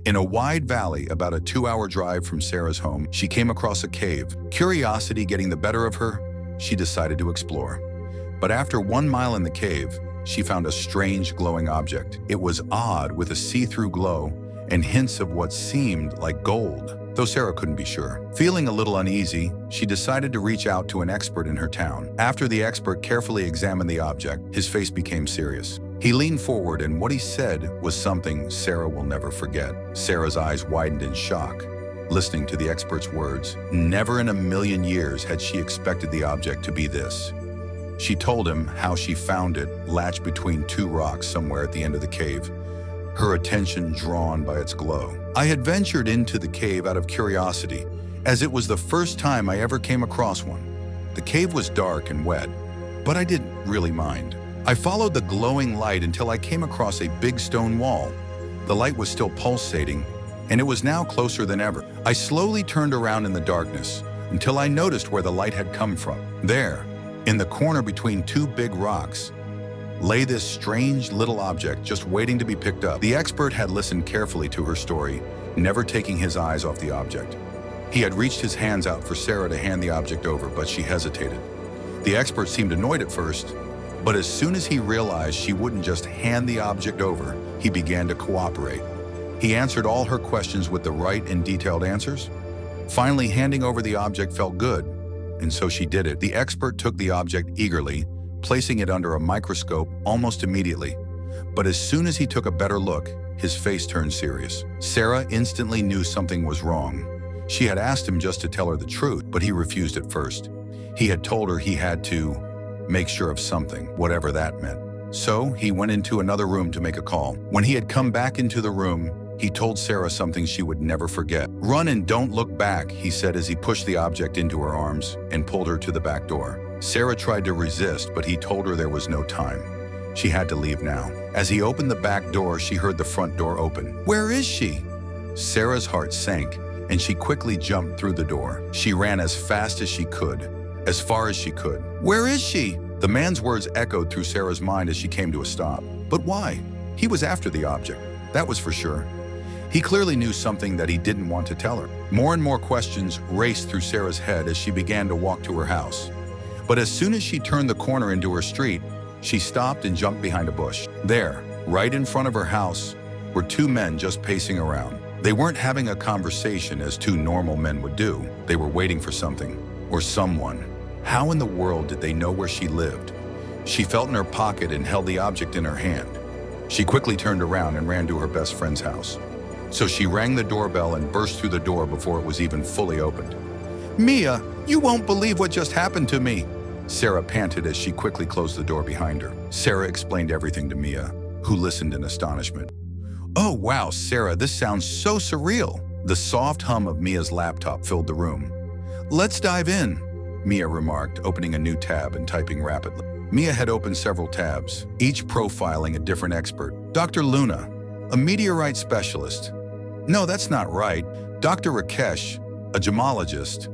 In a wide valley about a 2-hour drive from Sarah's home, she came across a cave. Curiosity getting the better of her, she decided to explore. But after 1 mile in the cave, she found a strange glowing object. It was odd, with a see-through glow and hints of what seemed like gold, though Sarah couldn't be sure. Feeling a little uneasy, she decided to reach out to an expert in her town. After the expert carefully examined the object, his face became serious. He leaned forward, and what he said was something Sarah will never forget. Sarah's eyes widened in shock, listening to the expert's words. Never in a million years had she expected the object to be this. She told him how she found it latched between 2 rocks somewhere at the end of the cave, her attention drawn by its glow. I had ventured into the cave out of curiosity, as it was the first time I ever came across one. The cave was dark and wet, but I didn't really mind. I followed the glowing light until I came across a big stone wall. The light was still pulsating, and it was now closer than ever. I slowly turned around in the darkness until I noticed where the light had come from. There, in the corner between 2 big rocks, lay this strange little object just waiting to be picked up. The expert had listened carefully to her story, never taking his eyes off the object. He had reached his hands out for Sarah to hand the object over, but she hesitated. The expert seemed annoyed at first, but as soon as he realized she wouldn't just hand the object over, he began to cooperate. He answered all her questions with the right and detailed answers. Finally, handing over the object felt good, and so she did it. The expert took the object eagerly, placing it under a microscope almost immediately. But as soon as he took a better look, his face turned serious. Sarah instantly knew something was wrong. She had asked him just to tell her the truth, but he refused at first. He had told her he had to make sure of something, whatever that meant. So he went into another room to make a call. When he had come back into the room, he told Sarah something she would never forget. "Run and don't look back," he said as he pushed the object into her arms and pulled her to the back door. Sarah tried to resist, but he told her there was no time. She had to leave now. As he opened the back door, she heard the front door open. "Where is she?" Sarah's heart sank, and she quickly jumped through the door. She ran as fast as she could, as far as she could. "Where is she?" The man's words echoed through Sarah's mind as she came to a stop. But why? He was after the object, that was for sure. He clearly knew something that he didn't want to tell her. More and more questions raced through Sarah's head as she began to walk to her house. But as soon as she turned the corner into her street, she stopped and jumped behind a bush. There, right in front of her house, were 2 men just pacing around. They weren't having a conversation as 2 normal men would do. They were waiting for something, or someone. How in the world did they know where she lived? She felt in her pocket and held the object in her hand. She quickly turned around and ran to her best friend's house. So she rang the doorbell and burst through the door before it was even fully opened. "Mia, you won't believe what just happened to me," Sarah panted as she quickly closed the door behind her. Sarah explained everything to Mia, who listened in astonishment. "Oh wow, Sarah, this sounds so surreal." The soft hum of Mia's laptop filled the room. "Let's dive in," Mia remarked, opening a new tab and typing rapidly. Mia had opened several tabs, each profiling a different expert. Dr. Luna, a meteorite specialist. No, that's not right. Dr. Rakesh, a gemologist.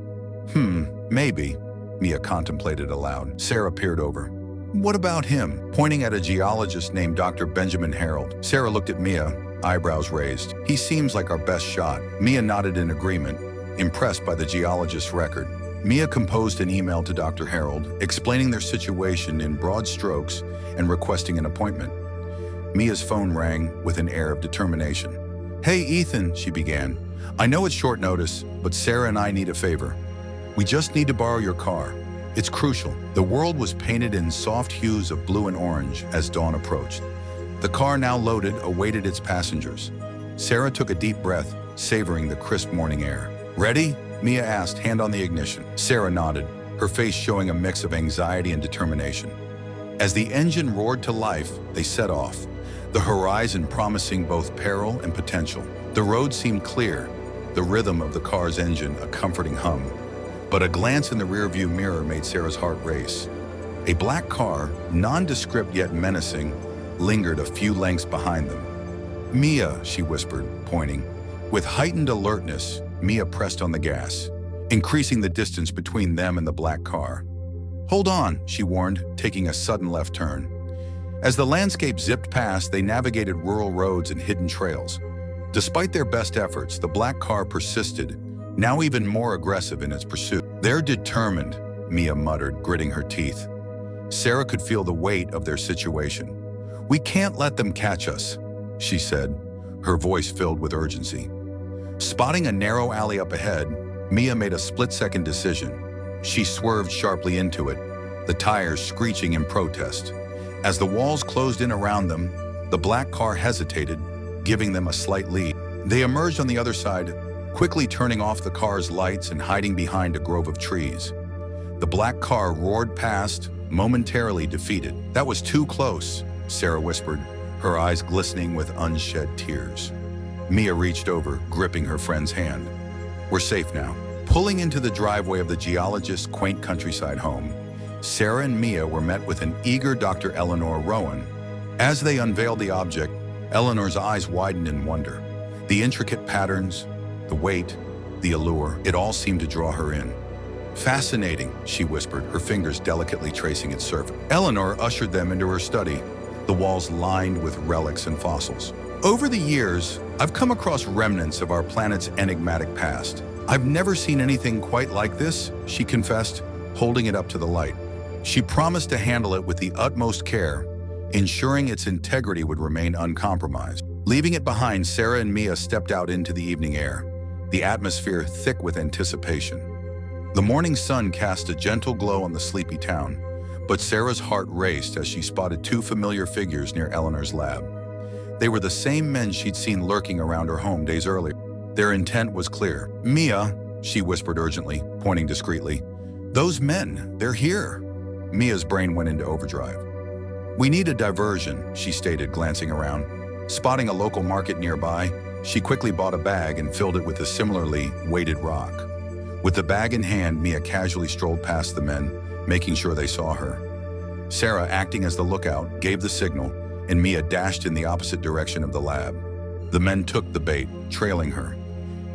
Maybe, Mia contemplated aloud. Sarah peered over. What about him? Pointing at a geologist named Dr. Benjamin Harold. Sarah looked at Mia, eyebrows raised. He seems like our best shot. Mia nodded in agreement, impressed by the geologist's record. Mia composed an email to Dr. Harold, explaining their situation in broad strokes and requesting an appointment. Mia's phone rang with an air of determination. "Hey, Ethan," she began. "I know it's short notice, but Sarah and I need a favor. We just need to borrow your car. It's crucial." The world was painted in soft hues of blue and orange as dawn approached. The car, now loaded, awaited its passengers. Sarah took a deep breath, savoring the crisp morning air. "Ready?" Mia asked, hand on the ignition. Sarah nodded, her face showing a mix of anxiety and determination. As the engine roared to life, they set off, the horizon promising both peril and potential. The road seemed clear, the rhythm of the car's engine a comforting hum. But a glance in the rearview mirror made Sarah's heart race. A black car, nondescript yet menacing, lingered a few lengths behind them. "Mia," she whispered, pointing. With heightened alertness, Mia pressed on the gas, increasing the distance between them and the black car. "Hold on," she warned, taking a sudden left turn. As the landscape zipped past, they navigated rural roads and hidden trails. Despite their best efforts, the black car persisted, now even more aggressive in its pursuit. "They're determined," Mia muttered, gritting her teeth. Sarah could feel the weight of their situation. "We can't let them catch us," she said, her voice filled with urgency. Spotting a narrow alley up ahead, Mia made a split-second decision. She swerved sharply into it, the tires screeching in protest. As the walls closed in around them, the black car hesitated, giving them a slight lead. They emerged on the other side, quickly turning off the car's lights and hiding behind a grove of trees. The black car roared past, momentarily defeated. "That was too close," Sarah whispered, her eyes glistening with unshed tears. Mia reached over, gripping her friend's hand. "We're safe now." Pulling into the driveway of the geologist's quaint countryside home, Sarah and Mia were met with an eager Dr. Eleanor Rowan. As they unveiled the object, Eleanor's eyes widened in wonder. The intricate patterns, the weight, the allure, it all seemed to draw her in. "Fascinating," she whispered, her fingers delicately tracing its surface. Eleanor ushered them into her study, the walls lined with relics and fossils. "Over the years, I've come across remnants of our planet's enigmatic past. I've never seen anything quite like this," she confessed, holding it up to the light. She promised to handle it with the utmost care, ensuring its integrity would remain uncompromised. Leaving it behind, Sarah and Mia stepped out into the evening air, the atmosphere thick with anticipation. The morning sun cast a gentle glow on the sleepy town, but Sarah's heart raced as she spotted two familiar figures near Eleanor's lab. They were the same men she'd seen lurking around her home days earlier. Their intent was clear. "Mia," she whispered urgently, pointing discreetly. "Those men, they're here." Mia's brain went into overdrive. "We need a diversion," she stated, glancing around. Spotting a local market nearby, she quickly bought a bag and filled it with a similarly weighted rock. With the bag in hand, Mia casually strolled past the men, making sure they saw her. Sarah, acting as the lookout, gave the signal, and Mia dashed in the opposite direction of the lab. The men took the bait, trailing her.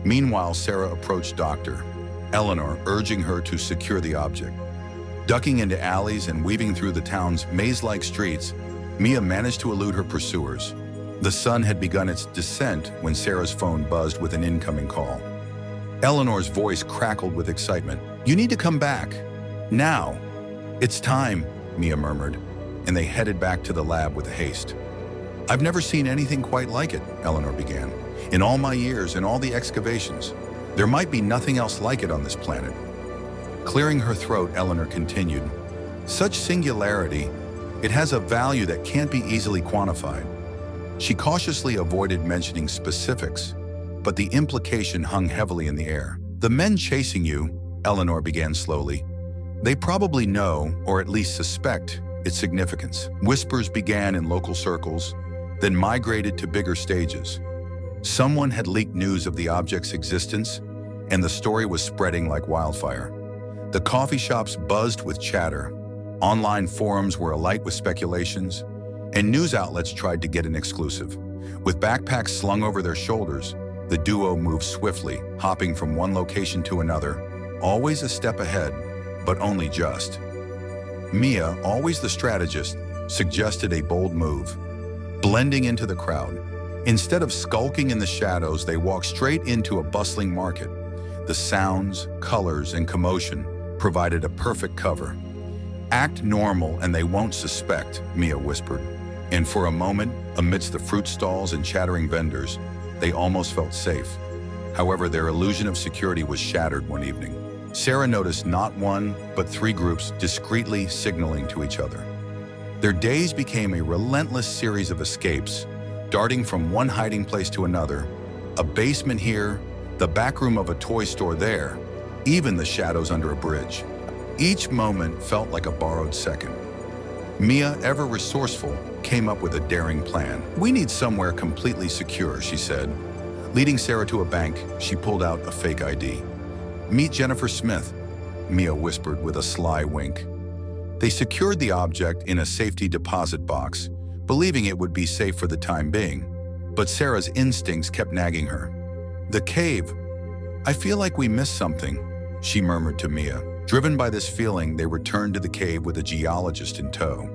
Meanwhile, Sarah approached Dr. Eleanor, urging her to secure the object. Ducking into alleys and weaving through the town's maze-like streets, Mia managed to elude her pursuers. The sun had begun its descent when Sarah's phone buzzed with an incoming call. Eleanor's voice crackled with excitement. "You need to come back. Now." "It's time," Mia murmured, and they headed back to the lab with haste. "I've never seen anything quite like it," Eleanor began. "In all my years and all the excavations, there might be nothing else like it on this planet." Clearing her throat, Eleanor continued, "Such singularity, it has a value that can't be easily quantified." She cautiously avoided mentioning specifics, but the implication hung heavily in the air. "The men chasing you," Eleanor began slowly, "they probably know, or at least suspect, its significance." Whispers began in local circles, then migrated to bigger stages. Someone had leaked news of the object's existence, and the story was spreading like wildfire. The coffee shops buzzed with chatter, online forums were alight with speculations, and news outlets tried to get an exclusive. With backpacks slung over their shoulders, the duo moved swiftly, hopping from one location to another, always a step ahead, but only just. Mia, always the strategist, suggested a bold move, blending into the crowd. Instead of skulking in the shadows, they walked straight into a bustling market. The sounds, colors, and commotion provided a perfect cover. "Act normal and they won't suspect," Mia whispered. And for a moment, amidst the fruit stalls and chattering vendors, they almost felt safe. However, their illusion of security was shattered one evening. Sarah noticed not one, but three groups discreetly signaling to each other. Their days became a relentless series of escapes, darting from one hiding place to another, a basement here, the back room of a toy store there, even the shadows under a bridge. Each moment felt like a borrowed second. Mia, ever resourceful, came up with a daring plan. "We need somewhere completely secure," she said. Leading Sarah to a bank, she pulled out a fake ID. "Meet Jennifer Smith," Mia whispered with a sly wink. They secured the object in a safety deposit box, believing it would be safe for the time being. But Sarah's instincts kept nagging her. "The cave. I feel like we missed something," she murmured to Mia. Driven by this feeling, they returned to the cave with a geologist in tow.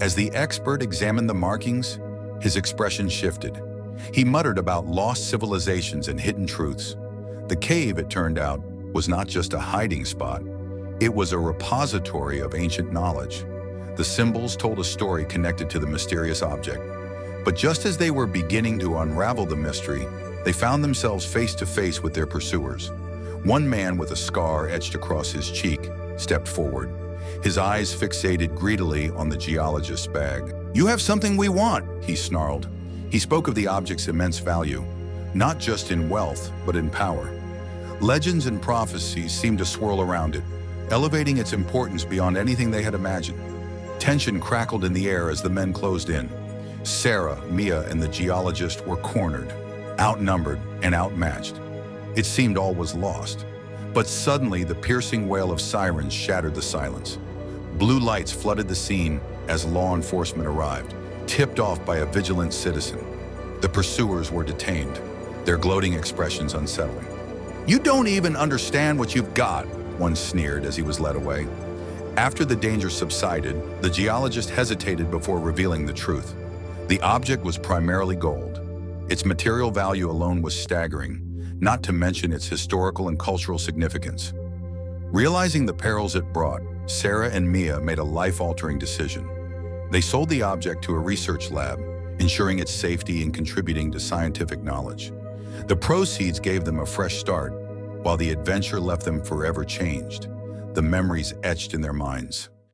As the expert examined the markings, his expression shifted. He muttered about lost civilizations and hidden truths. The cave, it turned out, was not just a hiding spot. It was a repository of ancient knowledge. The symbols told a story connected to the mysterious object. But just as they were beginning to unravel the mystery, they found themselves face to face with their pursuers. One man with a scar etched across his cheek stepped forward, his eyes fixated greedily on the geologist's bag. "You have something we want," he snarled. He spoke of the object's immense value, not just in wealth, but in power. Legends and prophecies seemed to swirl around it, elevating its importance beyond anything they had imagined. Tension crackled in the air as the men closed in. Sarah, Mia, and the geologist were cornered, outnumbered, and outmatched. It seemed all was lost. But suddenly, the piercing wail of sirens shattered the silence. Blue lights flooded the scene as law enforcement arrived, tipped off by a vigilant citizen. The pursuers were detained, their gloating expressions unsettling. "You don't even understand what you've got," one sneered as he was led away. After the danger subsided, the geologist hesitated before revealing the truth. The object was primarily gold. Its material value alone was staggering, not to mention its historical and cultural significance. Realizing the perils it brought, Sarah and Mia made a life-altering decision. They sold the object to a research lab, ensuring its safety and contributing to scientific knowledge. The proceeds gave them a fresh start, while the adventure left them forever changed, the memories etched in their minds.